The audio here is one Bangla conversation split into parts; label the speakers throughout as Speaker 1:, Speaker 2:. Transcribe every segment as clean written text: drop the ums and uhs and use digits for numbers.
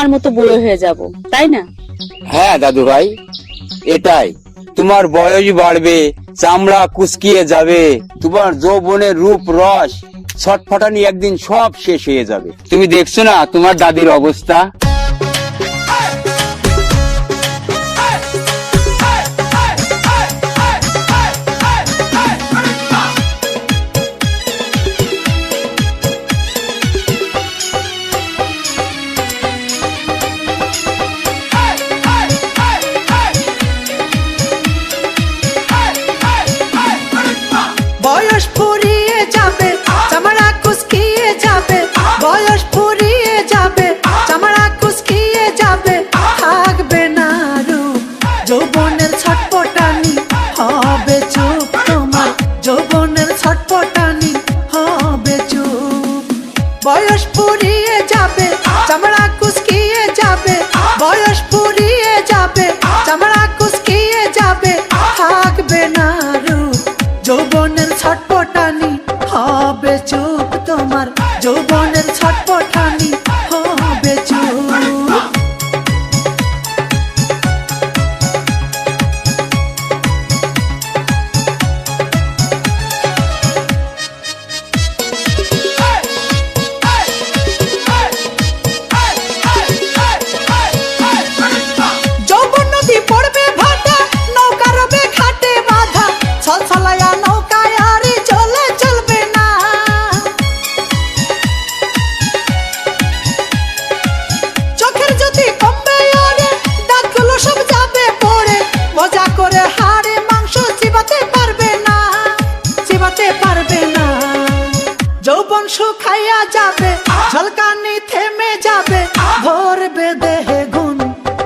Speaker 1: আমার মতো বুড়ো হয়ে যাব, তাই না?
Speaker 2: হ্যাঁ দাদু ভাই, এটাই। তোমার বয়স বাড়বে, চামড়া কুচকিয়ে যাবে, তোমার যৌবনের রূপ রস ছটফটানি একদিন সব শেষ হয়ে যাবে। তুমি দেখছো না তোমার দাদির অবস্থা।
Speaker 3: বয়স ফুরিয়ে যাবে, চামড়া কুচকিয়ে যাবে, বয়স ফুরিয়ে যাবে, চামড়া কুচকিয়ে যাবে, থাকবে না রূপ যৌবনের ছটপটানি, হবে চুপ তোমার যৌবনের ছটপটানি, হবে চুপ। বয়স ফুরিয়ে যাবে, চামড়া কুচকিয়ে যাবে, বয়স ফুরিয়ে যাবে, চামড়া কুচকিয়ে যাবে, থাকবে না রূপ যৌবনের ছটপটানি, হবে চুপ তোমার যৌবনের ছটপটানি, হবে চুপ। যৌবন নদী পড়বে ভাটা, নৌকা রবে ঘাটে বাঁধা, ছলছলায়া নৌকায় আরে চলে চলবে না। চোখের জ্যোতি কমবে ওরে, দাঁতগুলো সব যাবে পড়ে, মজা করে হাড়ে মাংস চিবাতে পারবে না, চিবাতে পারবে না। যৌবন শুকাইয়া যাবে, ঝলকানি থেমে যাবে, ভরবে দেহে গুণ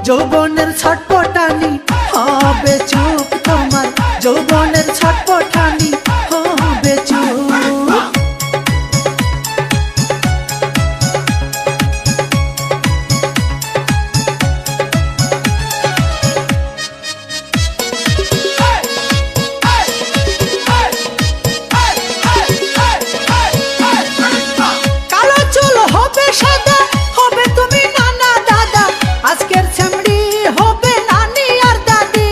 Speaker 3: যৌবনের ছটপটানি, হবে চুপ তোমার যৌবনের ছটপটানি, হবে চুপ। কালো চুল হবে সাদা, হবে তুমি নানা দাদা, আজকের চামড়ি হবে নানি আর দাদি।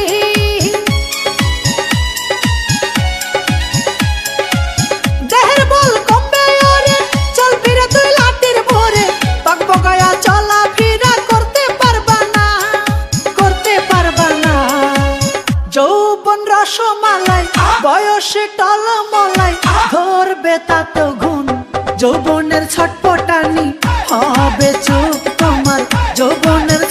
Speaker 3: দেহের বল কমবে ওরে, চলবি রে তুই লাঠির ভরে, বকবকায়া চলা ফিরা করতে পারবা না, করতে পারবা না। যৌবন রসমালাই, বয়সে টলমলাই, ধরবে তাতো গুণ যৌবনের ছটপটানি, হবে চুপ তোমার যৌবনের